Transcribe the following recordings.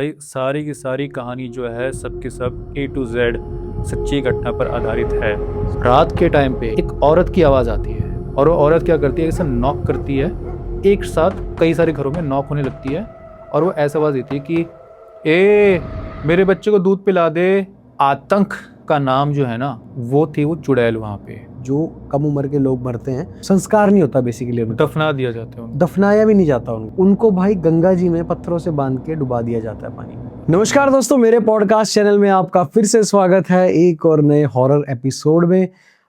भाई सारी की सारी कहानी जो है सबके सब ए टू जेड सच्ची घटना पर आधारित है। रात के टाइम पे एक औरत की आवाज़ आती है और वो औरत क्या करती है, ऐसे नॉक करती है। एक साथ कई सारे घरों में नॉक होने लगती है और वो ऐसा आवाज़ देती है कि ए मेरे बच्चे को दूध पिला दे। आतंक का नाम जो है ना, वो थी वो चुड़ैल। वहाँ पे जो कम उम्र के लोग मरते हैं, संस्कार नहीं होता बेसिकली, दफना दिया जाता है उनको। दफनाया भी नहीं जाता उनको भाई गंगा जी में पत्थरों से बांध के डुबा दिया जाता है पानी में। नमस्कार दोस्तों, मेरे पॉडकास्ट चैनल में आपका फिर से स्वागत है एक और नए हॉरर एपिसोड में।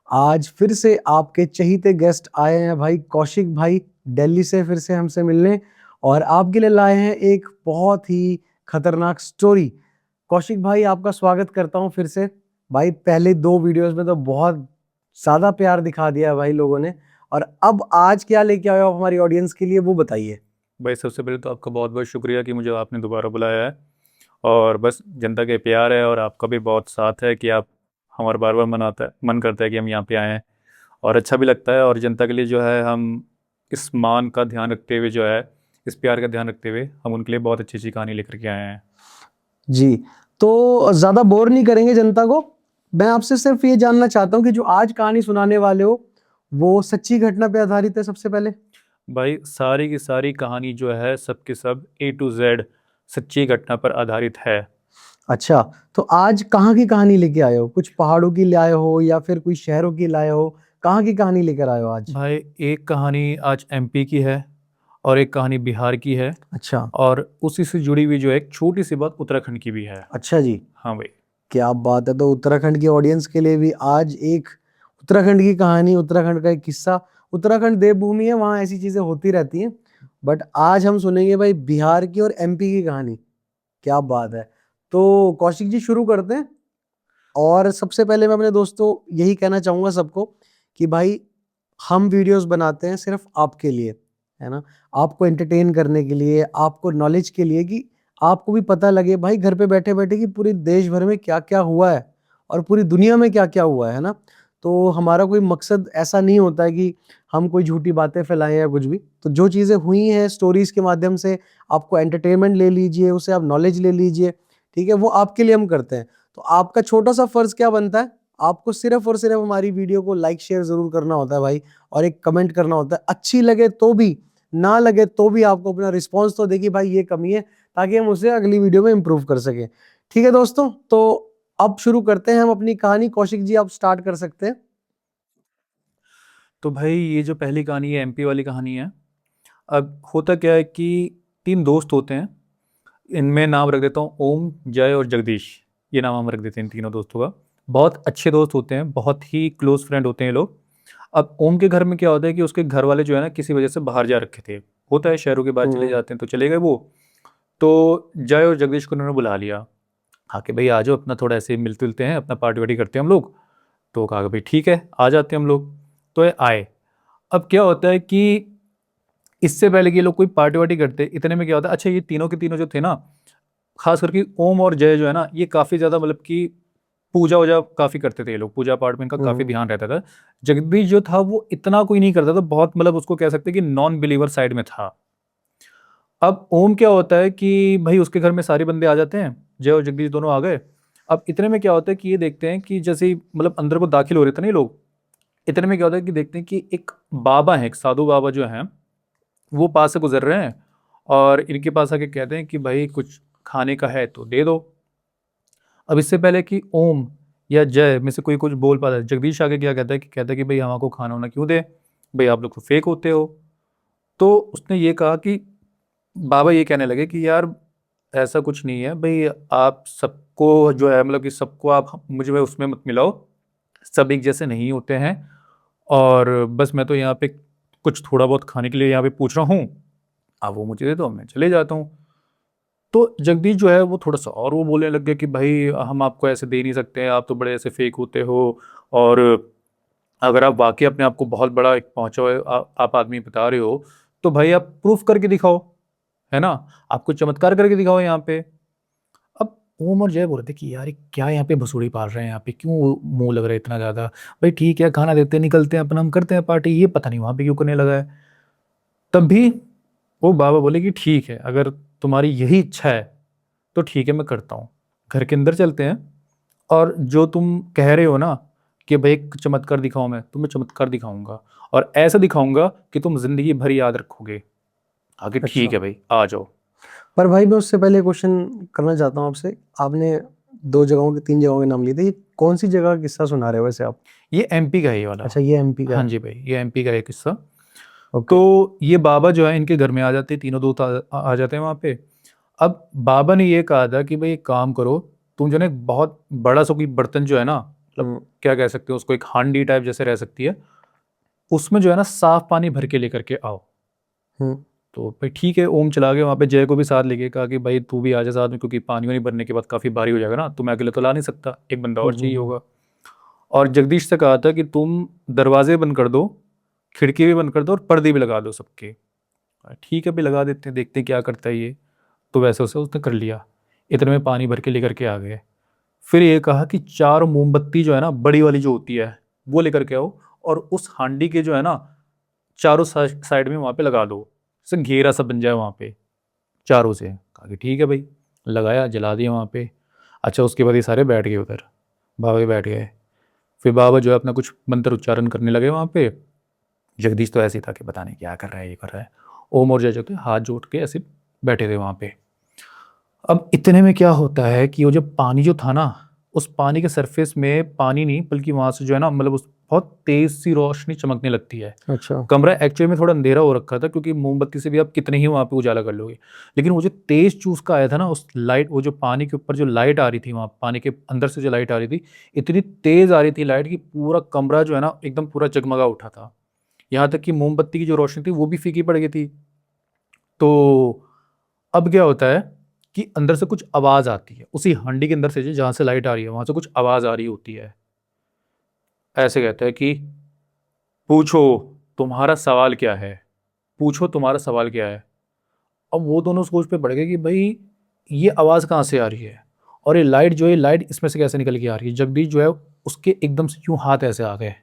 आज फिर से आपके चहीते गेस्ट आए हैं भाई कौशिक भाई, दिल्ली से फिर से हमसे मिलने, और आपके लिए लाए हैं एक बहुत ही खतरनाक स्टोरी। कौशिक भाई, आपका स्वागत करता हूं फिर से। भाई पहले 2 वीडियोस में तो बहुत ज्यादा प्यार दिखा दिया भाई लोगों ने, और अब आज क्या लेके आए हो आप हमारी ऑडियंस के लिए, वो बताइए। भाई सबसे पहले तो आपका बहुत बहुत शुक्रिया कि मुझे आपने दोबारा बुलाया है, और बस जनता के प्यार है और आपका भी बहुत साथ है कि आप हमारा बार बार मन करता है कि हम यहाँ पे आएँ, और अच्छा भी लगता है। और जनता के लिए जो है हम इस मान का ध्यान रखते हुए, जो है इस प्यार का ध्यान रखते हुए, हम उनके लिए बहुत अच्छी अच्छी कहानी लेकर के आए हैं। जी, तो ज्यादा बोर नहीं करेंगे जनता को। मैं आपसे सिर्फ ये जानना चाहता हूँ कि जो आज कहानी सुनाने वाले हो वो सच्ची घटना पे आधारित है सबसे पहले। भाई सारी की सारी कहानी जो है सबके सब ए टू जेड सच्ची घटना पर आधारित है। अच्छा, तो आज कहाँ की कहानी लेके आए हो? कुछ पहाड़ों की ले आए हो या फिर कोई शहरों की लाए हो? कहाँ की कहानी लेकर आए हो आज? भाई एक कहानी आज एमपी की है और एक कहानी बिहार की है, अच्छा। और उसी से जुड़ी हुई जो है एक छोटी सी बात उत्तराखंड की भी है। अच्छा जी, हाँ भाई। क्या बात है। तो उत्तराखंड की ऑडियंस के लिए भी आज एक उत्तराखंड की कहानी, उत्तराखंड का एक किस्सा। उत्तराखंड देवभूमि है, वहाँ ऐसी चीजें होती रहती हैं, बट आज हम सुनेंगे भाई बिहार की और एमपी की कहानी। क्या बात है। तो कौशिक जी शुरू करते हैं। और सबसे पहले मैं अपने दोस्तों यही कहना चाहूंगा सबको कि भाई हम वीडियोस बनाते हैं सिर्फ आपके लिए, है ना, आपको एंटरटेन करने के लिए, आपको नॉलेज के लिए, कि आपको भी पता लगे भाई घर पे बैठे बैठे कि पूरे देश भर में क्या क्या हुआ है और पूरी दुनिया में क्या क्या हुआ है ना। तो हमारा कोई मकसद ऐसा नहीं होता है कि हम कोई झूठी बातें फैलाएं या कुछ भी। तो जो चीज़ें हुई हैं स्टोरीज के माध्यम से, आपको एंटरटेनमेंट ले लीजिए, उससे आप नॉलेज ले लीजिए, ठीक है, वो आपके लिए हम करते हैं। तो आपका छोटा सा फर्ज क्या बनता है, आपको सिर्फ और सिर्फ हमारी वीडियो को लाइक शेयर जरूर करना होता है भाई, और एक कमेंट करना होता है। अच्छी लगे तो भी, ना लगे तो भी आपको अपना रिस्पॉन्स तो देखिए भाई ये कमी है, ताकि हम उसे अगली वीडियो में इंप्रूव कर सकें। ठीक है दोस्तों, तो अब शुरू करते हैं हम अपनी कहानी। कौशिक जी आप स्टार्ट कर सकते हैं। तो भाई ये जो पहली कहानी है एमपी वाली कहानी है। अब होता क्या है कि 3 दोस्त होते हैं। इनमें नाम रख देता हूँ ओम, जय और जगदीश। ये नाम हम रख देते हैं इन तीनों दोस्तों का। बहुत अच्छे दोस्त होते हैं, बहुत ही क्लोज फ्रेंड होते हैं ये लोग। अब ओम के घर में क्या होता है कि उसके घर वाले जो है ना किसी वजह से बाहर जा रखे थे। होता है शहरों के बाहर चले जाते हैं, तो चले गए वो। तो जय और जगदीश को उन्होंने बुला लिया। हाँ कि भाई आ जाओ, अपना थोड़ा ऐसे मिलते जुलते हैं, अपना पार्टी वार्टी करते हैं हम लोग। तो कहा कि भाई ठीक है आ जाते हैं हम लोग। तो ये आए। अब क्या होता है कि इससे पहले कि ये लोग कोई पार्टी वार्टी करते, इतने में क्या होता है, अच्छा ये तीनों के तीनों जो थे ना, खास करके ओम और जय जो है ना, ये काफ़ी ज़्यादा मतलब कि पूजा वूजा काफ़ी करते थे ये लोग। पूजा पाठ में इनका काफ़ी ध्यान रहता था। जगदीश जो था वो इतना कोई नहीं करता था, बहुत मतलब उसको कह सकते हैं कि नॉन बिलीवर साइड में था। अब ओम क्या होता है कि भाई उसके घर में सारे बंदे आ जाते हैं, जय और जगदीश दोनों आ गए। अब इतने में क्या होता है कि ये देखते हैं कि जैसे ही मतलब अंदर को दाखिल हो रहे थे ना ये लोग, इतने में क्या होता है कि देखते हैं कि एक बाबा है, एक साधु बाबा जो हैं, वो पास से गुजर रहे हैं, और इनके पास आके कहते हैं कि भाई कुछ खाने का है तो दे दो। अब इससे पहले कि ओम या जय में से कोई कुछ बोल पाता है, जगदीश आगे क्या कहता है, कि कहता है कि भाई हमको खाना वाना क्यों दे, भाई आप लोग तो फेक होते हो। तो उसने ये कहा कि बाबा ये कहने लगे कि यार ऐसा कुछ नहीं है भाई, आप सबको जो है मतलब कि सबको आप मुझे उसमें मत मिलाओ, सब एक जैसे नहीं होते हैं। और बस मैं तो यहाँ पे कुछ थोड़ा बहुत खाने के लिए यहाँ पे पूछ रहा हूँ, आप वो मुझे दे दो, मैं चले जाता हूँ। तो जगदीश जो है वो थोड़ा सा और वो बोलने लग गया कि भाई हम आपको ऐसे दे नहीं सकते हैं, आप तो बड़े ऐसे फेक होते हो, और अगर आप वाकई अपने आप को बहुत बड़ा एक पहुंचा हुआ आप आदमी बता रहे हो, तो भाई आप प्रूफ करके दिखाओ, है ना, आप कुछ चमत्कार करके दिखाओ यहाँ पे। अब ओम और जय बोल रहे थे कि यार ये क्या यहाँ पे भसूड़ी पाल रहे हैं, यहाँ पे क्यों मुंह लग रहा है इतना ज़्यादा। भाई ठीक है खाना देते हैं, निकलते हैं अपना, हम करते हैं पार्टी, ये पता नहीं वहाँ पे क्यों करने लगा है। तब भी वो बाबा बोले कि ठीक है, अगर तुम्हारी यही इच्छा है तो ठीक है मैं करता हूँ। घर के अंदर चलते हैं और जो तुम कह रहे हो ना कि भाई एक चमत्कार दिखाऊं, मैं तुम्हें चमत्कार दिखाऊंगा और ऐसा दिखाऊंगा कि तुम जिंदगी भर याद रखोगे। आगे ठीक अच्छा। है भाई आ जाओ। पर भाई मैं उससे पहले क्वेश्चन करना चाहता हूँ आपसे। आपने 2 जगहों के 3 जगहों के नाम लिए थे, ये कौन सी जगह का किस्सा सुना रहे हो वैसे आप? ये एमपी का है ये वाला। अच्छा, ये एमपी का हाँ है। जी भाई ये एमपी का है किस्सा। ओके। तो ये बाबा जो है इनके घर में आ जाते, तीनों दोस्त आ जाते हैं वहाँ पे। अब बाबा ने ये कहा था कि भाई एक काम करो, तुम जो है ना एक बहुत बड़ा सा कोई बर्तन जो है ना, मतलब हम्म। क्या कह सकते हो उसको, एक हांडी टाइप जैसे रह सकती है, उसमें जो है ना साफ पानी भर के लेकर के आओ। हम्म। तो भाई ठीक है, ओम चला गया वहाँ पे, जय को भी साथ लेके कहा कि भाई तू भी आ जा साथ में, क्योंकि पानी वानी भरने के बाद काफ़ी भारी हो जाएगा ना, तो मैं अकेले तो ला नहीं सकता, एक बंदा और चाहिए हम्म। होगा। और जगदीश से कहा था कि तुम दरवाजे बंद कर दो, खिड़की भी बंद कर दो और पर्दे भी लगा दो सबके। ठीक है भी लगा देते हैं, देखते हैं क्या करता है ये। तो वैसे वैसे उसने कर लिया। इतने में पानी भर के लेकर के आ गए। फिर ये कहा कि 4 मोमबत्ती जो है ना बड़ी वाली जो होती है वो लेकर के आओ, और उस हांडी के जो है ना चारों साइड में वहाँ पे लगा दो, जैसे घेरा सा बन जाए वहाँ पे चारों से। कहा कि ठीक है भाई, लगाया, जला दिया वहाँ पे। अच्छा उसके बाद ये सारे बैठ गए उधर, बाबा भी बैठ गए। फिर बाबा जो है अपना कुछ मंत्र उच्चारण करने लगे वहाँ पे। जगदीश तो ऐसे ही था कि पता नहीं क्या कर रहा है, ये कर रहा है। ओम और जय जो थे हाथ जोड़ के ऐसे बैठे थे वहाँ पे। अब इतने में क्या होता है कि वो जो पानी जो था ना, उस पानी के सरफेस में पानी नहीं बल्कि वहां से जो है ना, मतलब उस बहुत तेज सी रोशनी चमकने लगती है। अच्छा। कमरा एक्चुअली में थोड़ा अंधेरा हो रखा था, क्योंकि मोमबत्ती से भी आप कितने ही वहां पे उजाला कर लोगे, लेकिन वो जो तेज चूस का आया था ना उस लाइट, वो जो पानी के ऊपर जो लाइट आ रही थी, वहां पानी के अंदर से जो लाइट आ रही थी, इतनी तेज आ रही थी लाइट कि पूरा कमरा जो है ना एकदम पूरा जगमगा उठा था। यहाँ तक कि मोमबत्ती की जो रोशनी थी वो भी फीकी पड़ गई थी। तो अब क्या होता है कि अंदर से कुछ आवाज आती है, उसी हांडी के अंदर से जहां से लाइट आ रही है वहां से कुछ आवाज आ रही होती है। ऐसे कहता है कि पूछो तुम्हारा सवाल क्या है, पूछो तुम्हारा सवाल क्या है। अब वो दोनों सोच पे पड़ गए कि भाई ये आवाज कहाँ से आ रही है, और ये लाइट जो है, लाइट इसमें से कैसे निकल के आ रही है। जगदीश जो है उसके एकदम से यूं हाथ ऐसे आ गए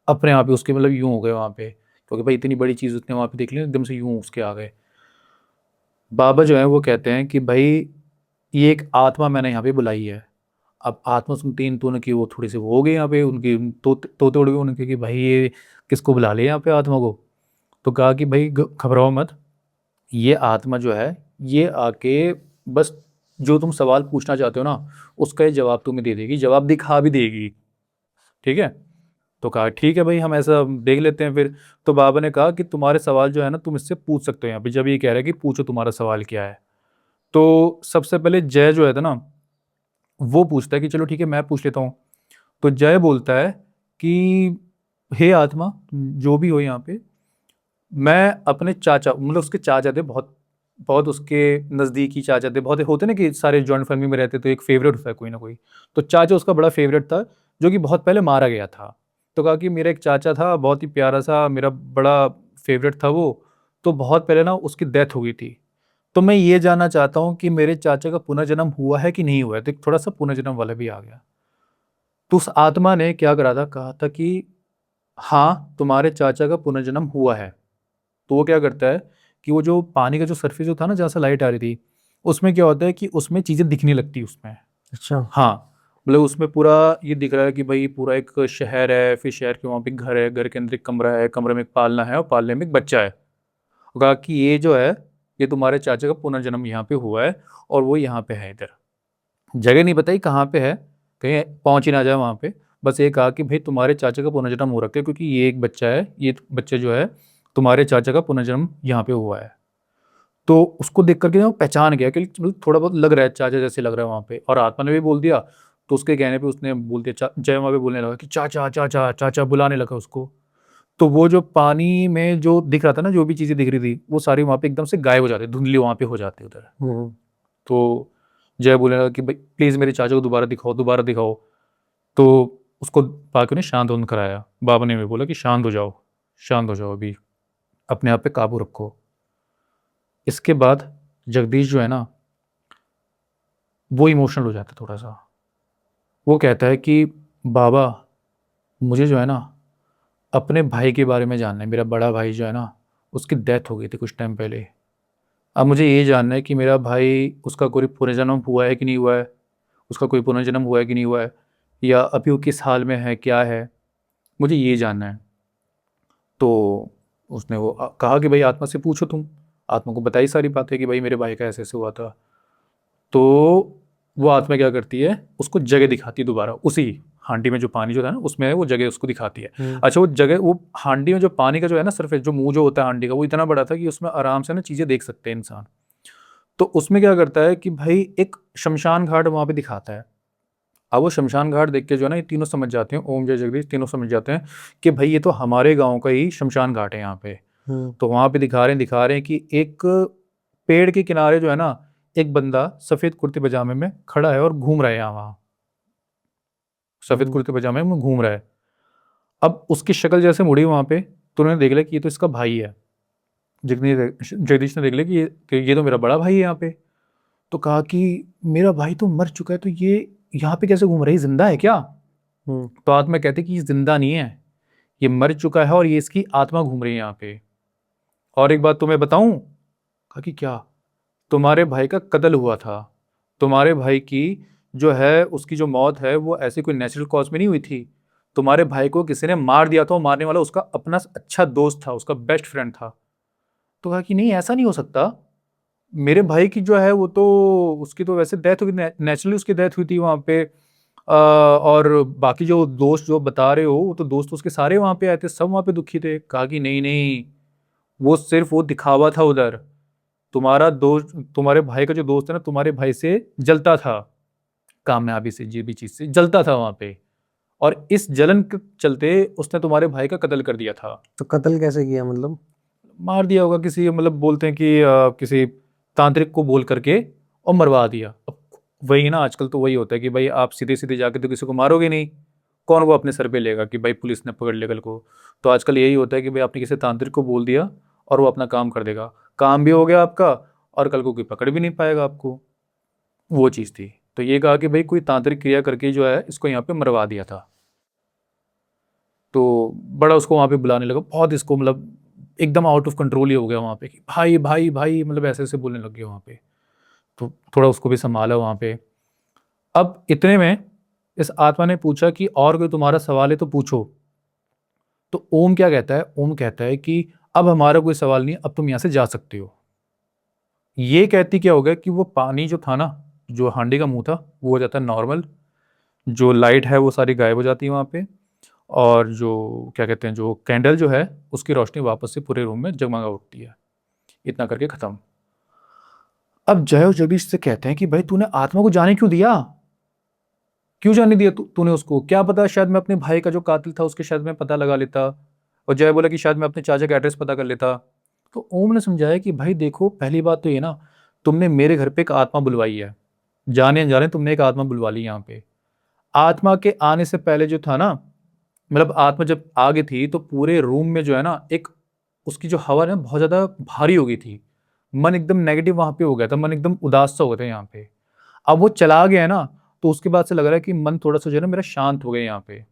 अपने आप ही, उसके मतलब यूं हो गए वहां पे, क्योंकि भाई इतनी बड़ी चीज उसने वहां पे देख ली, एकदम से यूं उसके आ गए। बाबा जो है वो कहते हैं कि भाई ये एक आत्मा मैंने यहाँ पे बुलाई है। अब आत्मा सुनती इन दोनों की वो थोड़ी सी वो हो गई यहाँ पे, उनकी तोते उड़ गए उनके कि भाई ये किसको बुला लिया यहाँ पे आत्मा को। तो कहा कि भाई घबराओ मत, ये आत्मा जो है ये आके बस जो तुम सवाल पूछना चाहते हो ना उसका ये जवाब तुम्हें दे देगी, जवाब दिखा भी देगी। ठीक है। तो कहा ठीक है भाई हम ऐसा देख लेते हैं फिर। तो बाबा ने कहा कि तुम्हारे सवाल जो है ना तुम इससे पूछ सकते हो यहाँ पे, जब ये कह रहा है कि पूछो तुम्हारा सवाल क्या है। तो सबसे पहले जय जो है था ना वो पूछता है कि चलो ठीक है मैं पूछ लेता हूँ। तो जय बोलता है कि हे आत्मा जो भी हो यहाँ पे, मैं अपने चाचा, मतलब उसके चाचा थे बहुत, बहुत उसके नज़दीकी चाचा थे, बहुत होते ना कि सारे जॉइंट फैमिली में रहते तो एक फेवरेट होता है कोई ना कोई। तो चाचा उसका बड़ा फेवरेट था, जो कि बहुत पहले मारा गया था। तो कहा कि मेरा एक चाचा था बहुत ही प्यारा सा, मेरा बड़ा फेवरेट था वो, तो बहुत पहले ना उसकी डेथ हो गई थी। तो मैं ये जानना चाहता हूँ कि मेरे चाचा का पुनर्जन्म हुआ है कि नहीं हुआ है। तो एक थोड़ा सा पुनर्जन्म वाला भी आ गया। तो उस आत्मा ने क्या करा था, कहा था कि हाँ तुम्हारे चाचा का पुनर्जन्म हुआ है। तो वो क्या करता है कि वो जो पानी का जो सरफेस जो था ना जहाँ से लाइट आ रही थी, उसमें क्या होता है कि उसमें चीज़ें दिखने लगती उसमें। अच्छा। हाँ, मतलब उसमें पूरा ये दिख रहा है कि भाई पूरा एक शहर है, फिर शहर के वहाँ पे घर है, घर के अंदर एक कमरा है, कमरे में एक पालना है और पालने में एक बच्चा है। वो कहा कि ये जो है ये तुम्हारे चाचा का पुनर्जन्म यहाँ पे हुआ है, और वो यहाँ पे है इधर। जगह नहीं बताई कहाँ पे है, कहीं पहुंच ही ना जाए वहाँ पे। बस ये कहा कि भाई तुम्हारे चाचा का पुनर्जन्म हो रखा है, क्योंकि ये एक बच्चा है, ये बच्चे जो है तुम्हारे चाचा का पुनर्जन्म यहाँ पे हुआ है। तो उसको देख करके ना वो पहचान गया कि मतलब थोड़ा बहुत लग रहा है चाचा जैसे लग रहा है वहाँ पे, और आत्मा ने भी बोल दिया। तो उसके कहने पे उसने बोल दिया, जय वहाँ पे बोलने लगा कि चाचा चाचा चाचा, बुलाने लगा उसको। तो वो जो पानी में जो दिख रहा था ना, जो भी चीज़ें दिख रही थी वो सारी वहाँ पे एकदम से गायब हो जाती, धुंधली वहाँ पे हो जाती उधर। हम्म। तो जय बोलने लगा कि भाई प्लीज़ मेरे चाचा को दोबारा दिखाओ, दोबारा दिखाओ। तो उसको पाके ने शांत होने कराया। बाबा ने भी बोला कि शांत हो जाओ, शांत हो जाओ, अभी अपने आप पे काबू रखो। इसके बाद जगदीश जो है ना वो इमोशनल हो जाता है थोड़ा सा। वो कहता है कि बाबा मुझे जो है ना अपने भाई के बारे में जानना है। मेरा बड़ा भाई जो है ना उसकी डेथ हो गई थी कुछ टाइम पहले। अब मुझे ये जानना है कि मेरा भाई, उसका कोई पुनर्जन्म हुआ है कि नहीं हुआ है, उसका कोई पुनर्जन्म हुआ है कि नहीं हुआ है, या अभी वो किस हाल में है, क्या है, मुझे ये जानना है। तो उसने वो कहा कि भाई आत्मा से पूछो तुम। आत्मा को बताई सारी बातें कि भाई मेरे भाई का ऐसे ऐसे हुआ था। तो वो आत्मा क्या करती है, उसको जगह दिखाती है दोबारा, उसी हांडी में जो पानी जो था ना उसमें है, वो जगह उसको दिखाती है। अच्छा, वो जगह, वो हांडी में जो पानी का जो है ना सरफेस, जो मुंह जो होता है हांडी का, वो इतना बड़ा था कि उसमें आराम से ना चीज़ें देख सकते हैं इंसान। तो उसमें क्या करता है कि भाई एक शमशान घाट वहाँ पे दिखाता है। अब वो शमशान घाट देख के जो है ना ये तीनों समझ जाते हैं, ओम जय जगदीश तीनों समझ जाते हैं कि भाई ये तो हमारे गांव का ही शमशान घाट है यहाँ पे। तो वहाँ पे दिखा रहे हैं कि एक पेड़ के किनारे जो है ना एक बंदा सफ़ेद कुर्ते पजामे में खड़ा है और घूम रहा है यहाँ वहाँ, सफ़ेद कुर्ते पजामे में घूम रहा है। अब उसकी शक्ल जैसे मुड़ी वहाँ पे, तो उन्होंने देख लिया कि ये तो इसका भाई है। जगदीश ने देख लिया कि ये तो मेरा बड़ा भाई है यहाँ पे। तो कहा कि मेरा भाई तो मर चुका है, तो ये यहाँ पे कैसे घूम रहा है, ये जिंदा है क्या? तो आत्मा कहते कि ये जिंदा नहीं है, ये मर चुका है और ये इसकी आत्मा घूम रही है यहाँ पे। और एक बात तुम्हें बताऊं? कहा कि क्या? तुम्हारे भाई का कत्ल हुआ था। तुम्हारे भाई की जो है, उसकी जो मौत है वो ऐसी कोई नेचुरल कॉज में नहीं हुई थी। तुम्हारे भाई को किसी ने मार दिया था, और मारने वाला उसका अपना अच्छा दोस्त था, उसका बेस्ट फ्रेंड था। तो कहा कि नहीं, ऐसा नहीं हो सकता। मेरे भाई की जो है वो तो, उसकी तो वैसे डेथ हुई, नेचुरली उसकी डेथ हुई थी वहाँ पे। और बाकी जो दोस्त जो बता रहे हो, वो तो दोस्त उसके सारे वहाँ पे आए थे, सब वहाँ पे दुखी थे। कहा कि नहीं नहीं, वो सिर्फ वो दिखावा था उधर। तुम्हारा दोस्त, तुम्हारे भाई का जो दोस्त है ना, तुम्हारे भाई से जलता था, कामयाबी से, जी भी चीज से जलता था वहाँ पे, और इस जलन के चलते उसने तुम्हारे भाई का कत्ल कर दिया था। तो कत्ल कैसे किया मतलब? मार दिया होगा किसी, मतलब बोलते हैं कि किसी तांत्रिक को बोल करके और मरवा दिया। अब वही ना, आजकल तो वही होता है कि भाई आप सीधे सीधे जाके तो किसी को मारोगे नहीं, कौन वो अपने सर पे लेगा कि भाई पुलिस ने पकड़ लिया कल को। तो आजकल यही होता है कि भाई आपने किसी तांत्रिक को बोल दिया और वो अपना काम कर देगा, काम भी हो गया आपका, और कल को कोई पकड़ भी नहीं पाएगा आपको। वो चीज़ थी। तो ये कहा कि भाई कोई तांत्रिक क्रिया करके जो है इसको यहाँ पे मरवा दिया था। तो बड़ा उसको वहाँ पे बुलाने लगा, बहुत इसको मतलब एकदम आउट ऑफ कंट्रोल ही हो गया वहाँ पे कि भाई भाई भाई, मतलब ऐसे ऐसे बोलने लग गया वहाँ पे। तो थोड़ा उसको भी संभाला वहाँ पे। अब इतने में इस आत्मा ने पूछा कि और कोई तुम्हारा सवाल है तो पूछो। तो ओम क्या कहता है? ओम कहता है कि अब हमारा कोई सवाल नहीं, अब तुम यहाँ से जा सकते हो। ये कहती क्या हो गया कि वो पानी जो था ना, जो हांडी का मुंह था, वो हो जाता है नॉर्मल, जो लाइट है वो सारी गायब हो जाती है वहाँ पे, और जो क्या कहते हैं, जो कैंडल जो है उसकी रोशनी वापस से पूरे रूम में जगमगा उठती है। इतना करके खत्म। अब जय और जगदीश से कहते हैं कि भाई तूने आत्मा को जाने क्यों दिया? क्यों जाने दिया तूने उसको? क्या पता शायद मैं अपने भाई का जो कातिल था उसके शायद मैं पता लगा लेता। और जय बोला कि शायद मैं अपने चाचा का एड्रेस पता कर लेता। तो ओम ने समझाया कि भाई देखो, पहली बात तो ये ना, तुमने मेरे घर पे एक आत्मा बुलवाई है, जाने अनजाने तुमने एक आत्मा बुलवा ली यहाँ पे। आत्मा के आने से पहले जो था ना, मतलब आत्मा जब आ गई थी तो पूरे रूम में जो है ना, एक उसकी जो हवा है ना बहुत ज्यादा भारी हो गई थी। मन एकदम नेगेटिव वहां पे हो गया था, मन एकदम उदास सा हो गया था यहाँ पे। अब वो चला गया है ना, तो उसके बाद से लग रहा है कि मन थोड़ा सा जो है ना मेरा शांत हो गया यहाँ पे।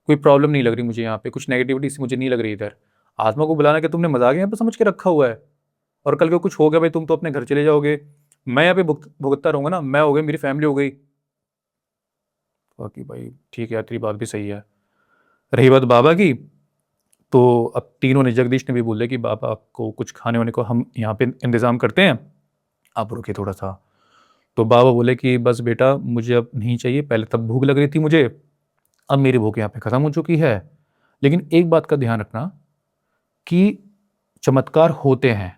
कोई प्रॉब्लम नहीं लग रही मुझे यहाँ पे, कुछ नेगेटिविटी सी मुझे नहीं लग रही इधर। आत्मा को बुलाना, कि तुमने मजाक यहाँ पे समझ के रखा हुआ है? और कल को कुछ हो गया भाई, तुम तो अपने घर चले जाओगे, मैं यहाँ पे भुगतता रहूंगा ना, मैं हो गई, मेरी फैमिली हो गई। बाकी भाई ठीक है, तेरी बात भी सही है। रही बात बाबा की, तो अब तीनों ने, जगदीश ने भी बोल दिया कि बाबा आपको कुछ खाने वाने को हम यहाँ पे इंतज़ाम करते हैं, आप रुके थोड़ा सा। तो बाबा बोले कि बस बेटा मुझे अब नहीं चाहिए, पहले तब भूख लग रही थी मुझे, अब मेरी भूख यहाँ पे ख़त्म हो चुकी है। लेकिन एक बात का ध्यान रखना कि चमत्कार होते हैं,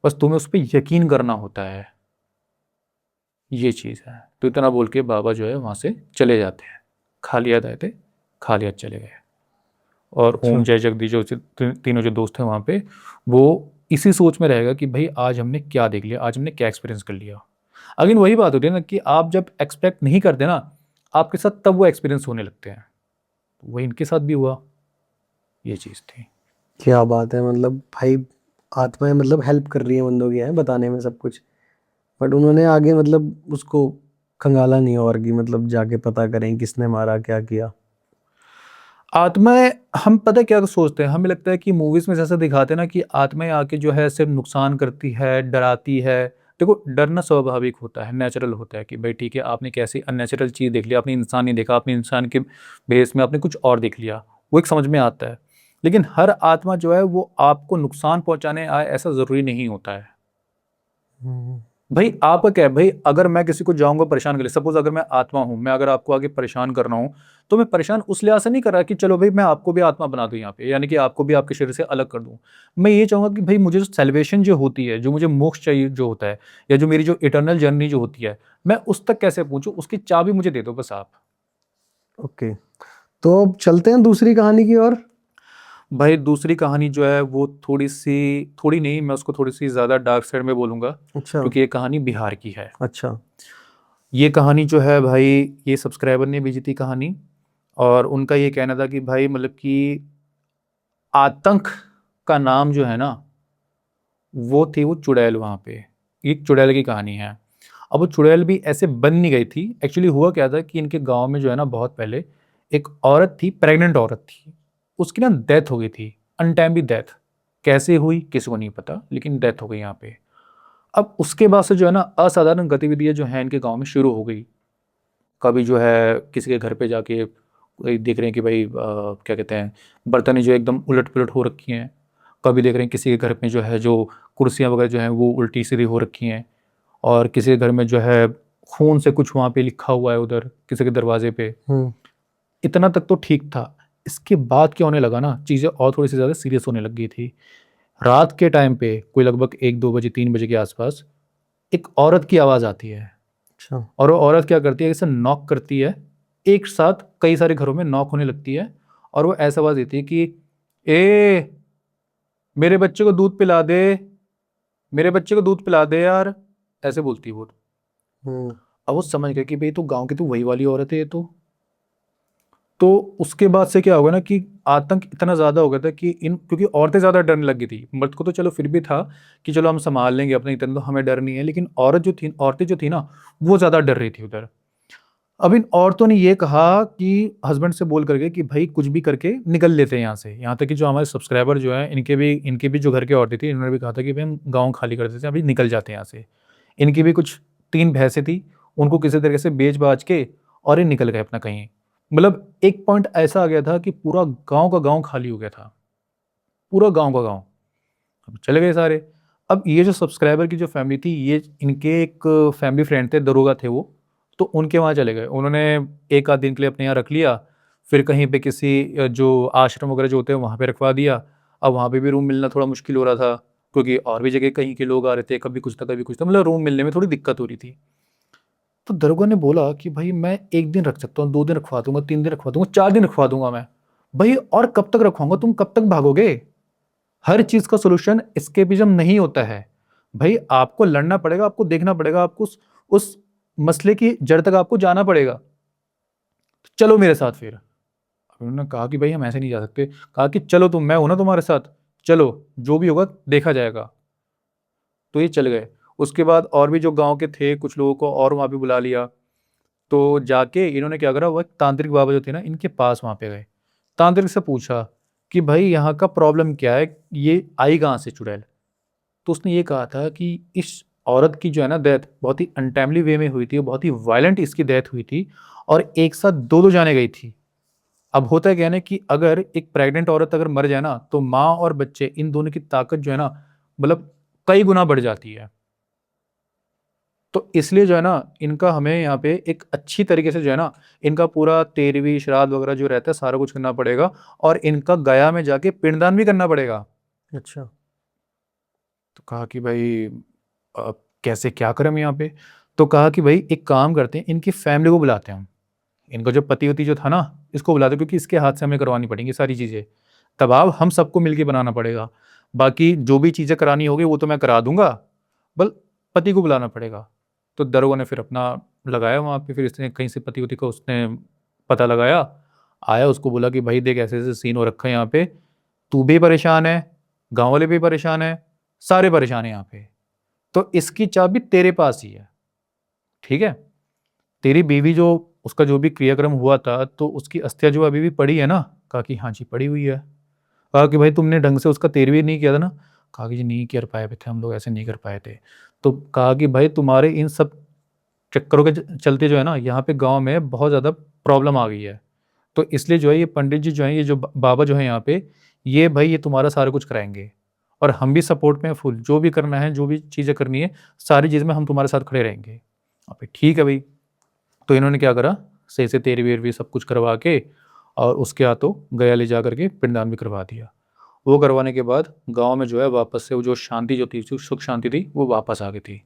बस तुम्हें उस पर यकीन करना होता है, ये चीज़ है। तो इतना बोल के बाबा जो है वहाँ से चले जाते हैं। खाली हाथ आए थे, खाली हाथ चले गए। और अच्छा। ओम जय जगदीश जो तीनों जो दोस्त हैं वहाँ पे, वो इसी सोच में रहेगा कि भाई आज हमने क्या देख लिया, आज हमने क्या एक्सपीरियंस कर लिया। अगेन वही बात होती है ना कि आप जब एक्सपेक्ट नहीं करते ना आपके साथ, तब वो एक्सपीरियंस होने लगते हैं। वही इनके साथ भी हुआ, ये चीज़ थी। क्या बात है, मतलब भाई आत्माएं मतलब हेल्प कर रही है बंदों की है बताने में सब कुछ, बट उन्होंने आगे मतलब उसको खंगाला नहीं और कि मतलब जाके पता करें किसने मारा क्या किया। आत्माएं, हम पता क्या सोचते हैं, हमें लगता है कि मूवीज में जैसा दिखाते हैं ना कि आत्माएं आके जो है सिर्फ नुकसान करती है, डराती है। देखो, डरना स्वाभाविक होता है, नेचुरल होता है कि भाई ठीक है, आपने कैसी अननेचुरल चीज़ देख लिया, आपने इंसान नहीं देखा, आपने इंसान के बेस में आपने कुछ और देख लिया, वो एक समझ में आता है। लेकिन हर आत्मा जो है वो आपको नुकसान पहुंचाने आए ऐसा ज़रूरी नहीं होता है। हम्म, भाई आपका क्या है, भाई अगर मैं किसी को जाऊंगा परेशान कर ले, सपोज अगर मैं आत्मा हूं, मैं अगर आपको आगे परेशान कर रहा हूं, तो मैं परेशान उस लिहाज से नहीं कर रहा कि चलो भाई मैं आपको भी आत्मा बना दूं यहाँ पे, यानी कि आपको भी आपके शरीर से अलग कर दूं। मैं ये चाहूंगा कि भाई मुझे जो सेलिब्रेशन जो होती है, जो मुझे मोक्ष चाहिए जो होता है, या जो मेरी जो इटर्नल जर्नी जो होती है, मैं उस तक कैसे पहुंचूं, उसकी चाबी मुझे दे दो बस आप। ओके, तो अब चलते हैं दूसरी कहानी की ओर। भाई दूसरी कहानी जो है वो थोड़ी सी, थोड़ी नहीं, मैं उसको थोड़ी सी ज़्यादा डार्क साइड में बोलूँगा, अच्छा। क्योंकि ये कहानी बिहार की है। अच्छा। ये कहानी जो है भाई, ये सब्सक्राइबर ने भेजी थी कहानी, और उनका ये कहना था कि भाई मतलब कि आतंक का नाम जो है ना, वो थी वो चुड़ैल वहाँ पे। एक चुड़ैल की कहानी है। अब वो चुड़ैल भी ऐसे बन नहीं गई थी, एक्चुअली हुआ क्या था कि इनके गांव में जो है ना बहुत पहले एक औरत थी, प्रेग्नेंट औरत थी, उसकी ना डेथ हो गई थी, अनटाइमली डेथ। कैसे हुई किसी को नहीं पता, लेकिन डेथ हो गई यहाँ पे। अब उसके बाद से जो है ना असाधारण गतिविधियां जो है इनके गांव में शुरू हो गई। कभी जो है किसी के घर पे जाके कोई देख रहे हैं कि भाई क्या कहते हैं, बर्तनें जो एकदम उलट पुलट हो रखी हैं। कभी देख रहे हैं किसी के घर में जो है जो कुर्सियां वगैरह जो हैं वो उल्टी सीधी हो रखी हैं। और किसी के घर में जो है खून से कुछ वहाँ पे लिखा हुआ है उधर किसी के दरवाजे पे। हम्म। इतना तक तो ठीक था। इसके बाद क्या होने लगा ना, चीज़ें और थोड़ी सी ज़्यादा सीरियस होने लग गई थी। रात के टाइम पे कोई लगभग 1-2 बजे 3 बजे के आसपास एक औरत की आवाज़ आती है। अच्छा। और वो औरत क्या करती है, जैसे नॉक करती है, एक साथ कई सारे घरों में नॉक होने लगती है। और वो ऐसा आवाज़ देती है कि ए, मेरे बच्चे को दूध पिला दे, मेरे बच्चे को दूध पिला दे यार, ऐसे बोलती है वो। हम्म। अब वो समझ गया कि भाई तो गांव की तो वही वाली औरत है ये तो उसके बाद से क्या होगा ना कि आतंक इतना ज़्यादा हो गया था कि इन, क्योंकि औरतें ज़्यादा डरने लगी थी। मर्द को तो चलो फिर भी था कि चलो हम संभाल लेंगे अपने, इतना तो हमें डर नहीं है, लेकिन औरतें जो थी ना, वो ज़्यादा डर रही थी उधर। अब इन औरतों ने ये कहा कि हस्बैंड से बोल करके कि भाई कुछ भी करके निकल लेते हैं यहाँ से। यहाँ तक कि जो हमारे सब्सक्राइबर जो है इनके भी जो घर की औरतें थी, इन्होंने भी कहा था कि भाई हम गाँव खाली कर देते हैं, अभी निकल जाते हैं यहाँ से। इनकी भी कुछ 3 भैंसें थी, उनको किसी तरीके से बेच बाच के और ये निकल गए अपना कहीं। मतलब एक पॉइंट ऐसा आ गया था कि पूरा गांव का गांव खाली हो गया था, पूरा गांव का गांव। अब चले गए सारे। अब ये जो सब्सक्राइबर की जो फैमिली थी, ये इनके एक फैमिली फ्रेंड थे, दरोगा थे वो, तो उनके वहाँ चले गए। उन्होंने एक आध दिन के लिए अपने यहाँ रख लिया, फिर कहीं पे किसी जो आश्रम वगैरह जो होते हैं वहाँ पे रखवा दिया। अब वहाँ पे भी रूम मिलना थोड़ा मुश्किल हो रहा था, क्योंकि और भी जगह कहीं के लोग आ रहे थे, कभी कुछ था कभी कुछ था, मतलब रूम मिलने में थोड़ी दिक्कत हो रही थी। तो दरोगा ने बोला कि भाई मैं 1 दिन रख सकता हूँ, 2 दिन रखवा दूंगा, 3 दिन रखवा दूंगा, 4 दिन रखवा दूंगा मैं। भाई और कब तक रखवाऊंगा, तुम कब तक भागोगे? हर चीज का सोल्यूशन एस्केपिज्म नहीं होता है। भाई आपको लड़ना पड़ेगा, आपको देखना पड़ेगा, आपको उस मसले की जड़ तक आपको जाना पड़ेगा। तो चलो मेरे साथ फिर। अब उन्होंने कहा कि भाई हम ऐसे नहीं जा सकते। कहा कि चलो तुम, मैं हूं ना तुम्हारे साथ, चलो जो भी होगा देखा जाएगा। तो ये चल गए। उसके बाद और भी जो गांव के थे कुछ लोगों को और वहां पे बुला लिया। तो जाके इन्होंने क्या करा, वो एक तांत्रिक बाबा जो थे ना इनके पास वहां पे गए। तांत्रिक से पूछा कि भाई यहाँ का प्रॉब्लम क्या है, ये आई कहाँ से चुड़ैल? तो उसने ये कहा था कि इस औरत की जो है ना डेथ बहुत ही अनटाइमली वे में हुई थी, बहुत ही वायलेंट इसकी डेथ हुई थी, और एक साथ दो दो जाने गई थी। अब होता है क्या है ना कि अगर एक प्रेग्नेंट औरत अगर मर जाए ना, तो माँ और बच्चे इन दोनों की ताकत जो है ना, मतलब कई गुना बढ़ जाती है। तो इसलिए जो है ना, इनका हमें यहाँ पे एक अच्छी तरीके से जो है ना, इनका पूरा 13वीं श्राद्ध वगैरह जो रहता है सारा कुछ करना पड़ेगा, और इनका गया में जाके पिंडदान भी करना पड़ेगा। अच्छा। तो कहा कि भाई कैसे क्या करें हम यहाँ पे? तो कहा कि भाई एक काम करते हैं, इनकी फैमिली को बुलाते हैं हम, इनका जो पति वती जो था ना, इसको बुलाते हैं, क्योंकि इसके हाथ से हमें करवानी पड़ेंगी सारी चीज़ें। तबाव हम सबको मिलके बनाना पड़ेगा। बाकी जो भी चीज़ें करानी होगी वो तो मैं करा दूंगा, बल पति को बुलाना पड़ेगा। तो दरोगा ने फिर अपना लगाया वहाँ पे, फिर इसने कहीं से पति वती को उसने पता लगाया। आया, उसको बोला कि भाई देख ऐसे ऐसे सीन हो रखा है यहाँ पे, तू भी परेशान है, गाँव वाले भी परेशान है, सारे परेशान है यहाँ पे, तो इसकी चाबी तेरे पास ही है। ठीक है, तेरी बीवी जो, उसका जो भी क्रियाक्रम हुआ था, तो उसकी अस्थियां जो अभी भी पड़ी है ना, कहा कि हाँ जी पड़ी हुई है। कहा कि भाई तुमने ढंग से उसका तेरवीर नहीं किया था ना? कहा कि जी नहीं कर पाए थे हम लोग, ऐसे नहीं कर पाए थे। तो कहा कि भाई तुम्हारे इन सब चक्करों के चलते जो है ना, यहाँ पे गांव में बहुत ज़्यादा प्रॉब्लम आ गई है। तो इसलिए जो है ये पंडित जी जो हैं, ये जो बाबा जो है यहाँ पे, ये भाई ये तुम्हारा सारा कुछ कराएंगे और हम भी सपोर्ट में हैं फुल। जो भी करना है, जो भी चीज़ें करनी है, सारी चीज़ में हम तुम्हारे साथ खड़े रहेंगे। अब ठीक है भाई। तो इन्होंने क्या करा, सही से तेरवी वेरवी सब कुछ करवा के और उसके हाथों गया ले जा करके पिंडदान भी करवा दिया। वो करवाने के बाद गांव में जो है वापस से वो जो शांति जो थी, जो सुख शांति थी, वो वापस आ गई थी।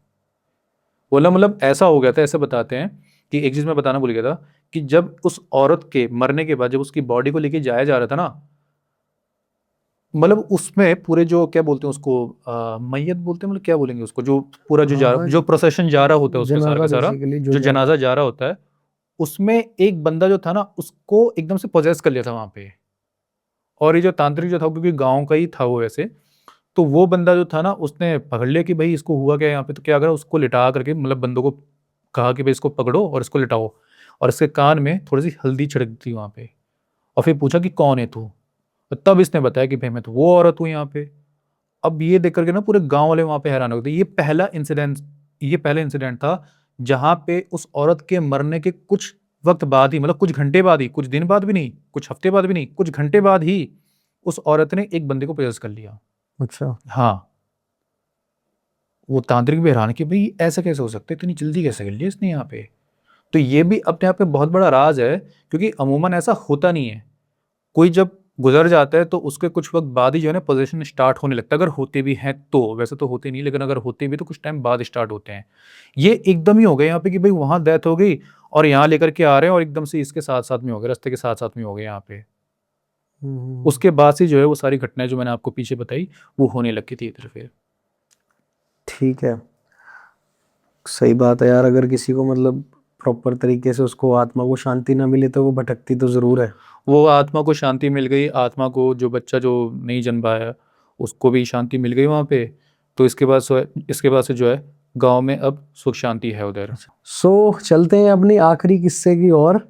बोला मतलब ऐसा हो गया था, ऐसे बताते हैं कि एक चीज़ मैं बताना भूल गया था कि जब उस औरत के मरने के बाद जब उसकी बॉडी को लेके जाया जा रहा था ना, मतलब उसमें पूरे जो क्या बोलते हैं उसको, मैयत बोलते हैं, मतलब क्या बोलेंगे उसको, जो पूरा जो हाँ हाँ, जो प्रोसेशन जा रहा होता है उसके सारा जनाजा का सारा, बेसिकली जो जो जा रहा जनाजा जा रहा होता है, उसमें एक बंदा जो था ना उसको एकदम से पोजेस कर लिया था वहां पे। और ये जो तांत्रिक जो था, क्योंकि गांव का ही था वो वैसे, तो वो बंदा जो था ना उसने पकड़ लिया कि भाई इसको हुआ क्या यहाँ पे। तो क्या करा, उसको लिटा करके, मतलब बंदों को कहा कि भाई इसको पकड़ो और इसको लिटाओ, और इसके कान में थोड़ी सी हल्दी छिड़क दी थी वहां पे। और फिर पूछा कि कौन है तू, और तब इसने बताया कि भाई मैं तो वो औरत हूँ यहाँ पे। अब ये देख करके ना पूरे गांव वाले वहां पे हैरान हो गए। ये पहला इंसिडेंट था जहां पे उस औरत के मरने के कुछ वक्त बाद ही, मतलब कुछ घंटे बाद ही, कुछ दिन बाद भी नहीं, कुछ हफ्ते बाद भी नहीं, कुछ घंटे बाद ही उस औरत ने एक बंदे को पोजेस कर लिया। अच्छा। हाँ। वो तांत्रिक भी हैरान कि भाई ऐसा कैसे हो सकता है, इतनी जल्दी कैसे कर लिया इसने यहाँ पे। तो ये भी अपने आप में बहुत बड़ा राज है, क्योंकि अमूमन ऐसा होता नहीं है। कोई जब गुजर जाता है तो उसके कुछ वक्त बाद ही जो है ना पोजीशन स्टार्ट होने लगता है, अगर होते भी हैं तो। वैसे तो होते नहीं, लेकिन अगर होते भी तो कुछ टाइम बाद स्टार्ट होते हैं। ये एकदम ही हो गया यहाँ पे कि भाई वहां डेथ हो गई और यहाँ लेकर के आ रहे हैं, और एकदम से इसके साथ साथ में हो गए, रास्ते के साथ साथ में हो गए यहाँ पे। उसके बाद से जो है वो सारी घटनाएं जो मैंने आपको पीछे बताई वो होने लगी थी इधर फिर। ठीक है, सही बात है यार। अगर किसी को मतलब प्रॉपर तरीके से उसको आत्मा को शांति ना मिले तो वो भटकती तो जरूर है। वो आत्मा को शांति मिल गई, आत्मा को, जो बच्चा जो नहीं जन्म पाया उसको भी शांति मिल गई वहाँ पे। तो इसके बाद से जो है गांव में अब सुख शांति है उधर। सो चलते हैं अपनी आखिरी किस्से की ओर।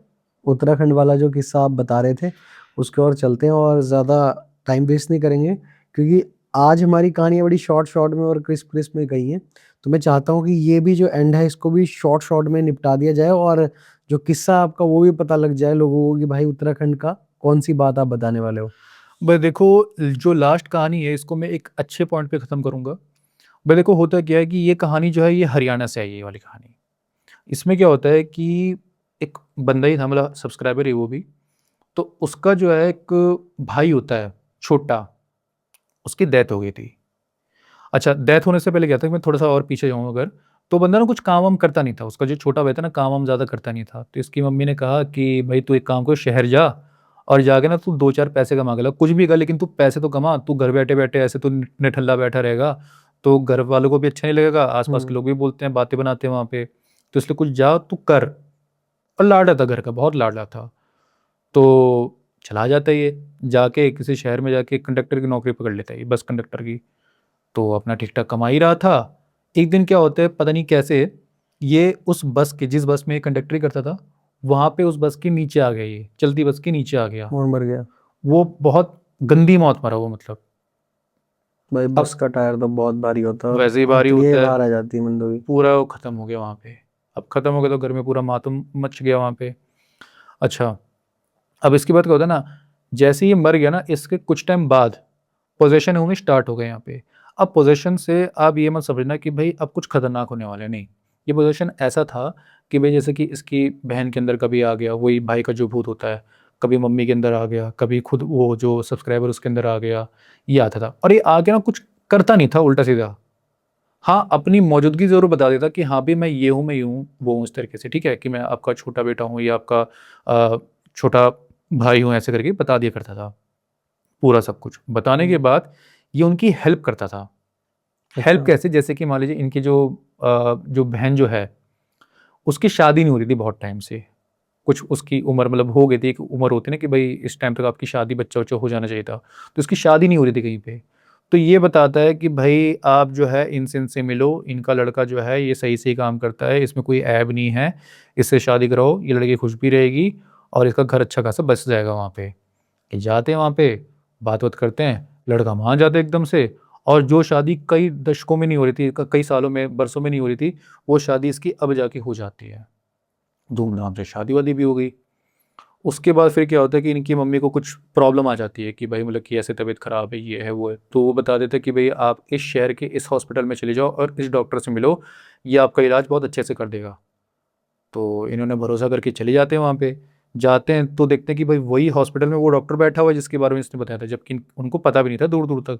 उत्तराखंड वाला जो किस्सा आप बता रहे थे उसके ओर चलते हैं, और ज़्यादा टाइम वेस्ट नहीं करेंगे क्योंकि आज हमारी कहानियाँ बड़ी शॉर्ट शॉर्ट में और क्रिस्प क्रिस्प में गई हैं। तो मैं चाहता हूँ कि ये भी जो एंड है इसको भी शॉर्ट शॉर्ट में निपटा दिया जाए, और जो किस्सा आपका वो भी पता लग जाए लोगों को कि भाई उत्तराखंड का कौन सी बात आप बताने वाले हो। भाई देखो, जो लास्ट कहानी है इसको मैं एक अच्छे पॉइंट पे ख़त्म करूँगा। भाई देखो, होता क्या है कि ये कहानी जो है ये हरियाणा से आई है, ये वाली कहानी। इसमें क्या होता है कि एक बंदा ही था, मतलब सब्सक्राइबर ही वो भी। तो उसका जो है एक भाई होता है छोटा, उसकी डेथ हो गई थी। अच्छा, डेथ होने से पहले क्या था कि मैं थोड़ा सा और पीछे जाऊँ अगर, तो बंदा ना कुछ काम वाम करता नहीं था। उसका जो छोटा भाई था ना, काम वाम ज़्यादा करता नहीं था। तो इसकी मम्मी ने कहा कि भाई तू एक काम कर, शहर जा और जाके ना तू 2-4 पैसे कमा के ला, कुछ भी कर, लेकिन तू पैसे तो कमा। तू घर बैठे बैठे ऐसे तो निठल्ला बैठा रहेगा तो घर वालों को भी अच्छा नहीं लगेगा, आसपास के हम्म। लोग भी बोलते हैं, बातें बनाते हैं वहाँ पे। तो इसलिए कुछ जा तू कर। और लाडला था घर का, बहुत लाडला था। तो चला जाता है ये, जाके किसी शहर में जाके कंडक्टर की नौकरी पकड़ लेता है ये, बस कंडक्टर की। तो अपना ठीक ठाक कमा ही रहा था। एक दिन क्या होता है पता नहीं कैसे, ये उस बस के, जिस बस में ये कंडक्टरी करता था, वहां पे उस बस के नीचे आ गया, ये चलती बस के नीचे आ गया। और मर गया। वो बहुत गंदी मौत मरा वो, मतलब। भाई बस अब का टायर तो बहुत भारी होता है और वैसे ही भारी उंगलियां होता है, बाहर आ जाती है मंदों की। पूरा वो खत्म हो गया वहां पे। अब खत्म हो गया तो घर में पूरा मातम मच गया वहां पे। अच्छा, अब इसके बाद क्या होता है ना, जैसे ही ये मर गया ना, इसके कुछ टाइम बाद पोजेशन होनी स्टार्ट हो गए यहाँ पे। अब पोजेशन से आप ये मत समझना कि भाई अब कुछ खतरनाक होने वाला है, नहीं। ये पोजेशन ऐसा था कि भाई जैसे कि इसकी बहन के अंदर कभी आ गया, वही भाई का जो भूत होता है, कभी मम्मी के अंदर आ गया, कभी खुद वो जो सब्सक्राइबर उसके अंदर आ गया, ये आता था। और ये आके ना कुछ करता नहीं था, उल्टा सीधा। हाँ, अपनी मौजूदगी जरूर बता देता कि हाँ भी मैं ये हूँ, मैं यूँ वो हूँ, इस तरीके से, ठीक है, कि मैं आपका छोटा बेटा हूँ या आपका छोटा भाई हूँ, ऐसे करके बता दिया करता था। पूरा सब कुछ बताने के बाद ये उनकी हेल्प करता था। हेल्प अच्छा। कैसे, जैसे कि मान लीजिए इनकी जो बहन जो है, उसकी शादी नहीं हो रही थी बहुत टाइम से। कुछ उसकी उम्र मतलब हो गई थी, एक उम्र होती है ना कि भाई इस टाइम तक आपकी शादी, बच्चा उच्चा हो जाना चाहिए था। तो इसकी शादी नहीं हो रही थी कहीं पे। तो ये बताता है कि भाई आप जो है इनसे मिलो, इनका लड़का जो है ये सही से ही काम करता है, इसमें कोई ऐब नहीं है, इससे शादी कराओ, ये लड़की खुश भी रहेगी और इसका घर अच्छा खासा बस जाएगा वहाँ पे। कि जाते हैं वहाँ पे, बात बात करते हैं, लड़का मान जाता है एकदम से, और जो शादी कई दशकों में नहीं हो रही थी, कई सालों में, बरसों में नहीं हो रही थी, वो शादी इसकी अब जाके हो जाती है। धूमधाम से शादी वादी भी हो गई। उसके बाद फिर क्या होता है कि इनकी मम्मी को कुछ प्रॉब्लम आ जाती है कि भाई मतलब कि ऐसे तबीयत ख़राब है, ये है वो है, तो वो बता देते हैं कि भाई आप इस शहर के इस हॉस्पिटल में चले जाओ और इस डॉक्टर से मिलो, ये आपका इलाज बहुत अच्छे से कर देगा। तो इन्होंने भरोसा करके चले जाते हैं वहाँ पे। जाते हैं तो देखते हैं कि भाई वही हॉस्पिटल में वो डॉक्टर बैठा हुआ है जिसके बारे में इसने बताया था, जबकि उनको पता भी नहीं था दूर दूर तक।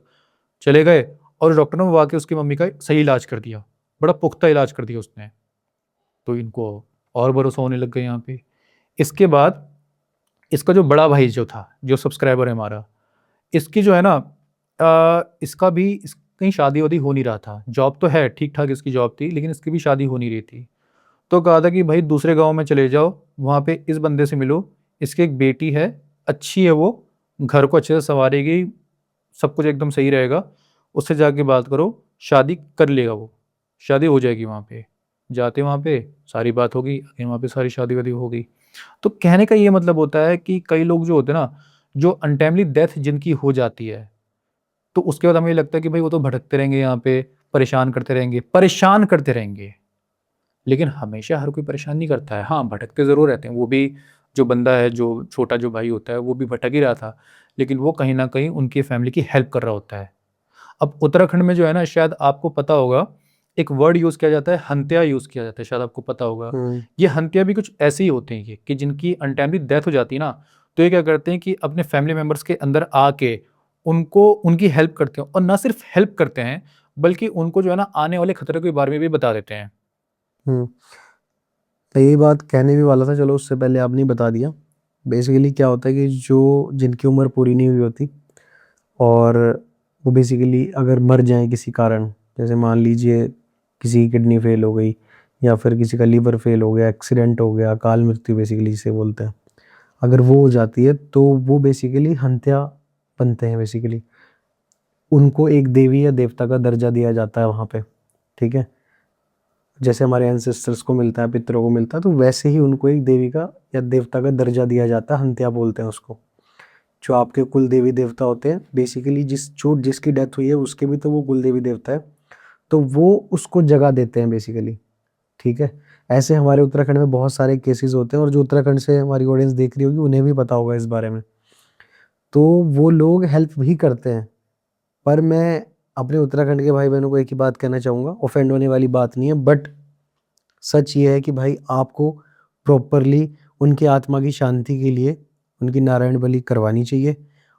चले गए और डॉक्टर ने वाकई उसकी मम्मी का सही इलाज कर दिया, बड़ा पुख्ता इलाज कर दिया उसने। तो इनको और भरोसा होने लग गया यहाँ पे। इसके बाद इसका जो बड़ा भाई जो था, जो सब्सक्राइबर है हमारा, इसकी जो है ना, इसका भी कहीं शादी वादी हो नहीं रहा था। जॉब तो है, ठीक ठाक इसकी जॉब थी, लेकिन इसकी भी शादी हो नहीं रही थी। तो कहा था कि भाई दूसरे गांव में चले जाओ, वहाँ पे इस बंदे से मिलो, इसकी एक बेटी है, अच्छी है, वो घर को अच्छे से संवारेगी, सब कुछ एकदम सही रहेगा, उससे जाके बात करो, शादी कर लेगा वो, शादी हो जाएगी वहाँ पे। जाते वहाँ पे सारी बात होगी, वहाँ पे सारी शादी वादी हो गई। तो कहने का ये मतलब होता है कि कई लोग जो होते हैं ना, जो अनटाइमली डेथ जिनकी हो जाती है, तो उसके बाद हमें ये लगता है कि भाई वो तो भटकते रहेंगे यहाँ पे, परेशान करते रहेंगे, परेशान करते रहेंगे। लेकिन हमेशा हर कोई परेशान नहीं करता है, हाँ भटकते ज़रूर रहते हैं। वो भी जो बंदा है, जो छोटा जो भाई होता है, वो भी भटक ही रहा था, लेकिन वो कहीं ना कहीं उनकी फैमिली की हेल्प कर रहा होता है। अब उत्तराखंड में जो है ना, शायद आपको पता होगा, एक वर्ड यूज़ किया जाता है, हंत्या यूज़ किया जाता है, शायद आपको पता होगा। ये हंत्या भी कुछ ऐसे ही होते हैं ये, कि जिनकी अनटाइमली डेथ हो जाती है ना, तो ये क्या करते हैं कि अपने फैमिली मेम्बर्स के अंदर आके उनको उनकी हेल्प करते हैं, और ना सिर्फ हेल्प करते हैं, बल्कि उनको जो है ना आने वाले खतरे के बारे में भी बता देते हैं। हम्म। तो यही बात कहने भी वाला था, चलो उससे पहले आपने बता दिया। बेसिकली क्या होता है कि जो जिनकी उम्र पूरी नहीं हुई होती और वो बेसिकली अगर मर जाएं किसी कारण, जैसे मान लीजिए किसी की किडनी फेल हो गई या फिर किसी का लीवर फेल हो गया, एक्सीडेंट हो गया, अकाल मृत्यु बेसिकली जिसे बोलते हैं, अगर वो हो जाती है तो वो बेसिकली हंत्या बनते हैं। बेसिकली उनको एक देवी या देवता का दर्जा दिया जाता है वहाँ पे, ठीक है। जैसे हमारे एंसेस्टर्स को मिलता है, पितरों को मिलता है, तो वैसे ही उनको एक देवी का या देवता का दर्जा दिया जाता है, हंत्या बोलते हैं उसको। जो आपके कुल देवी देवता होते हैं बेसिकली, जिसकी डेथ हुई है उसके भी तो वो कुल देवी देवता है, तो वो उसको जगह देते हैं बेसिकली, ठीक है। ऐसे हमारे उत्तराखंड में बहुत सारे केसेस होते हैं, और जो उत्तराखंड से हमारी ऑडियंस देख रही होगी उन्हें भी पता होगा इस बारे में, तो वो लोग हेल्प भी करते हैं। पर मैं अपने उत्तराखंड के भाई बहनों को एक ही बात कहना चाहूँगा, ऑफेंड होने वाली बात नहीं है, बट सच ये है कि भाई आपको प्रॉपरली उनकी आत्मा की शांति के लिए उनकी नारायण बलि करवानी चाहिए।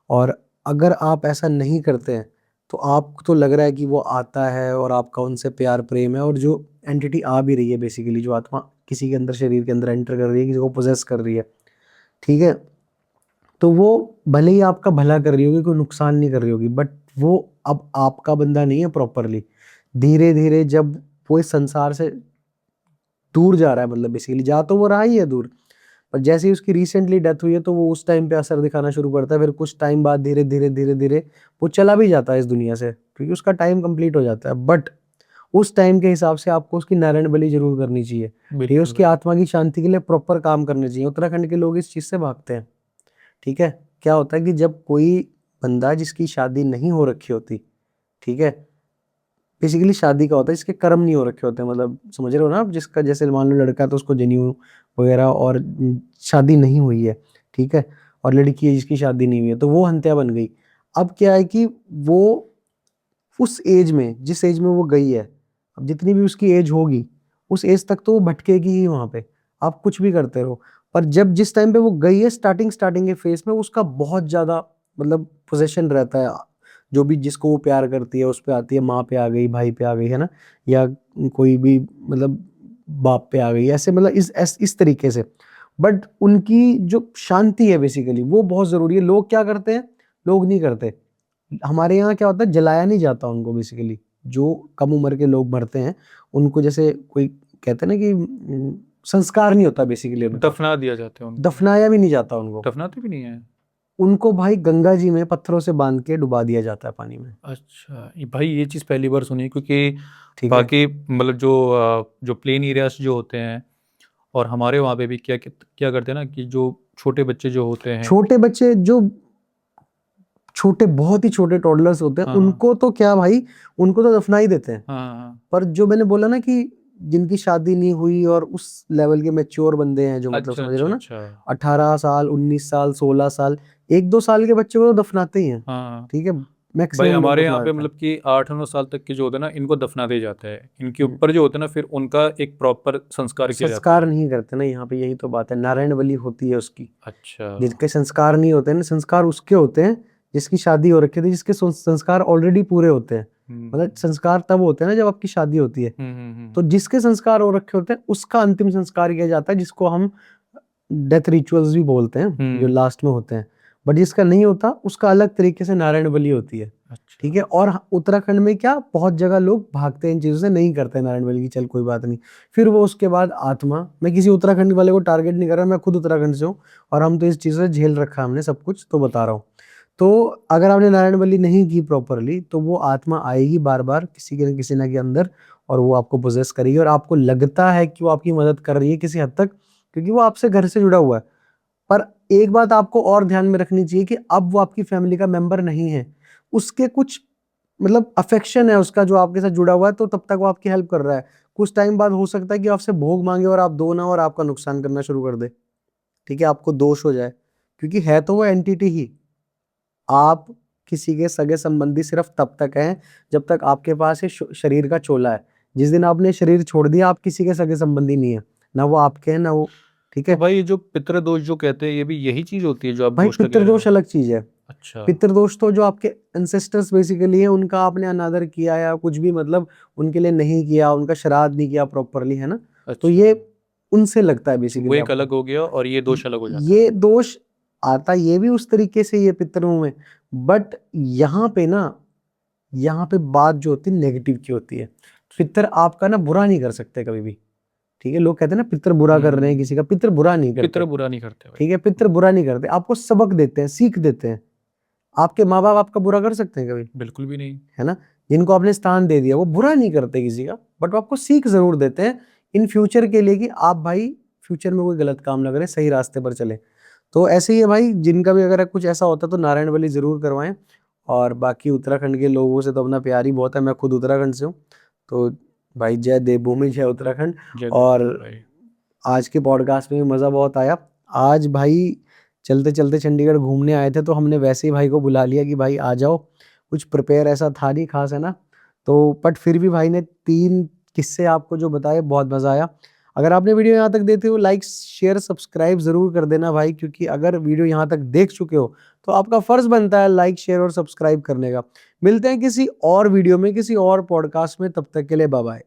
और अगर आप ऐसा नहीं करते हैं तो आपको तो लग रहा है कि वो आता है और आपका उनसे प्यार प्रेम है, और जो एंटिटी आ भी रही है बेसिकली, जो आत्मा किसी के अंदर, शरीर के अंदर एंटर कर रही है, किसी को पोजेस कर रही है, ठीक है, तो वो भले ही आपका भला कर रही होगी, कोई नुकसान नहीं कर रही होगी, बट वो अब आपका बंदा नहीं है प्रॉपरली। धीरे धीरे जब वो इस संसार से दूर जा रहा है, मतलब बेसिकली जा तो वो रहा ही है दूर, पर जैसे ही उसकी रिसेंटली डेथ हुई है तो वो उस टाइम पे असर दिखाना शुरू करता है। फिर कुछ टाइम बाद धीरे धीरे धीरे धीरे वो चला भी जाता है इस दुनिया से, क्योंकि उसका टाइम कंप्लीट हो जाता है। बट उस टाइम के हिसाब से आपको उसकी नारायण बलि जरूर करनी चाहिए, ठीक है, बिल्कुल उसकी आत्मा की शांति के लिए प्रॉपर काम करने चाहिए। उत्तराखंड के लोग इस चीज़ से भागते हैं, ठीक है। क्या होता है कि जब कोई बंदा जिसकी शादी नहीं हो रखी होती, ठीक है, बेसिकली शादी का होता है जिसके कर्म नहीं हो रखे होते हैं, मतलब समझ रहे हो ना आप, जिसका जैसे मान लो लड़का है तो उसको जनेऊ वगैरह और शादी नहीं हुई है, ठीक है, और लड़की है जिसकी शादी नहीं हुई है, तो वो हंत्या बन गई। अब क्या है कि वो उस एज में, जिस एज में वो गई है, अब जितनी भी उसकी एज होगी उस एज तक तो वो भटकेगी ही वहाँ पे, आप कुछ भी करते रहो। पर जब जिस टाइम पे वो गई है, स्टार्टिंग के फेस में उसका बहुत ज़्यादा मतलब पोजेशन रहता है, जो भी जिसको वो प्यार करती है उस पे आती है, माँ पे आ गई, भाई पे आ गई, है ना, या कोई भी मतलब बाप पे आ गई, ऐसे मतलब इस तरीके से। बट उनकी जो शांति है बेसिकली वो बहुत ज़रूरी है। लोग क्या करते हैं, लोग नहीं करते। हमारे यहाँ क्या होता है, जलाया नहीं जाता उनको बेसिकली। जो कम उम्र के लोग मरते हैं उनको, जैसे कोई कहते हैं ना कि संस्कार नहीं होता बेसिकली, दफना दिया जाता है उनको। दफनाया भी नहीं जाता उनको। दफनाते भी नहीं है। उनको भाई गंगा जी में पत्थरों से बांध के डुबा दिया जाता है पानी में, अच्छा, भाई ये चीज़ पहली बार सुनी है, क्योंकि ठीक है। बाकी मतलब जो प्लेन एरियाज जो होते हैं, और हमारे वहाँ पे भी क्या क्या करते हैं ना, कि जो छोटे बच्चे जो होते हैं। छोटे बच्चे जो छोटे बहुत ही छोटे टॉडलर्स होते हैं, हाँ। उनको तो क्या भाई, उनको तो दफना ही देते हैं। हाँ पर जो मैंने बोला ना कि जिनकी शादी नहीं हुई और उस लेवल के मैच्योर बंदे हैं, जो मतलब अच्छा समझ रहे हो ना, अच्छा 18 साल 19 साल 16 साल, 1-2 साल के बच्चे को तो दफनाते ही हैं। हाँ ठीक है, भाई, मैक्सिमम लोग हमारे यहाँ दफना पे देते हैं। मतलब कि 8-9 साल तक के जो होते हैं ना, इनको दफना दिया जाता है। इनके हम्म। ऊपर जो होते हैं ना, फिर उनका एक प्रॉपर संस्कार किया जाता संस्कार है। नहीं करते ना यहाँ पे, यही तो बात है, नारायण बलि होती है उसकी। अच्छा। जिनके संस्कार नहीं होते ना, संस्कार उसके होते हैं जिसकी शादी हो रखी थी, जिसके संस्कार ऑलरेडी पूरे होते हैं। मतलब संस्कार तब होते हैं ना जब आपकी शादी होती है। तो जिसके संस्कार हो रखे होते हैं उसका अंतिम संस्कार किया जाता है, जिसको हम डेथ रिचुअल्स भी बोलते हैं, जो लास्ट में होते हैं। बट जिसका नहीं होता उसका अलग तरीके से नारायण बलि होती है। अच्छा। ठीक है, और उत्तराखंड में क्या बहुत जगह लोग भागते हैं इन चीजों से, नहीं करते नारायण बलि की, चल कोई बात नहीं। फिर वो उसके बाद आत्मा, मैं किसी उत्तराखंड वाले को टारगेट नहीं कर रहा, मैं खुद उत्तराखंड से हूँ और हम तो इस चीज से झेल रखा है हमने सब कुछ, तो बता रहा हूँ। तो अगर आपने नारायण बलि नहीं की प्रॉपरली, तो वो आत्मा आएगी बार बार किसी के किसी ना के अंदर, और वो आपको पोजेस करेगी, और आपको लगता है कि वो आपकी मदद कर रही है किसी हद तक, क्योंकि वो आपसे घर से जुड़ा हुआ है। पर एक बात आपको और ध्यान में रखनी चाहिए कि अब वो आपकी फैमिली का मेंबर नहीं है, उसके कुछ मतलब अफेक्शन है उसका जो आपके साथ जुड़ा हुआ है, तो तब तक वो आपकी हेल्प कर रहा है। कुछ टाइम बाद हो सकता है कि आपसे भोग मांगे और आप दो ना, और आपका नुकसान करना शुरू कर दे। ठीक है, आपको दोष हो जाए, क्योंकि है तो वो एंटिटी ही। आप किसी के सगे संबंधी सिर्फ तब तक हैं जब तक आपके पास ये शरीर का चोला है। जिस दिन आपने शरीर छोड़ दिया, आप किसी के सगे संबंधी नहीं है, ना वो आपके हैं ना वो। ठीक तो है भाई, ये जो पितृदोष जो कहते हैं, ये भी यही चीज होती है जो आप भाई, दोष का कह रहे पितृदोष हो? अलग चीज है। अच्छा। पितृदोष तो जो आपके एंसेस्टर्स बेसिकली है, उनका आपने अनादर किया या कुछ भी मतलब उनके लिए नहीं किया, उनका श्राद्ध नहीं किया प्रॉपरली, है ना, तो अच्छा, ये उनसे लगता है वो बेसिकली एक आपको। अलग हो गया और ये दोष अलग हो जाता है। ये दोष आता ये भी उस तरीके से ये पितरों में, बट यहाँ पे ना, यहाँ पे बात जो होती है नेगेटिव की होती है। पितर आपका ना बुरा नहीं कर सकते कभी भी। ठीक है, लोग कहते हैं ना पितर बुरा कर रहे हैं किसी का, पितर बुरा नहीं पितृ करते। बुरा नहीं करते भाई। ठीक है, पितर बुरा नहीं करते, आपको सबक देते हैं, सीख देते हैं। आपके माँ बाप आपका बुरा कर सकते हैं कभी? बिल्कुल भी नहीं। है ना, जिनको आपने स्थान दे दिया वो बुरा नहीं करते किसी का, बट वो आपको सीख जरूर देते हैं इन फ्यूचर के लिए कि आप भाई फ्यूचर में कोई गलत काम ना करें, सही रास्ते पर चले। तो ऐसे ही है भाई, जिनका भी अगर कुछ ऐसा होता है तो नारायण बलि जरूर करवाएं। और बाकी उत्तराखंड के लोगों से तो अपना प्यार ही बहुत है, मैं खुद उत्तराखंड से हूँ। तो भाई जय देवभूमि, जय उत्तराखंड। जय और देवभूमि भाई। आज के पॉडकास्ट में भी मज़ा बहुत आया। आज भाई चलते चलते चंडीगढ़ घूमने आए थे, तो हमने वैसे ही भाई को बुला लिया कि भाई आ जाओ, कुछ प्रिपेयर ऐसा था नहीं खास, है ना। तो बट फिर भी भाई ने 3 किस्से आपको जो बताए, बहुत मज़ा आया। अगर आपने वीडियो यहाँ तक देखते हो, लाइक शेयर सब्सक्राइब ज़रूर कर देना भाई, क्योंकि अगर वीडियो यहाँ तक देख चुके हो तो आपका फ़र्ज़ बनता है लाइक शेयर और सब्सक्राइब करने का। मिलते हैं किसी और वीडियो में, किसी और पॉडकास्ट में, तब तक के लिए बाय बाय।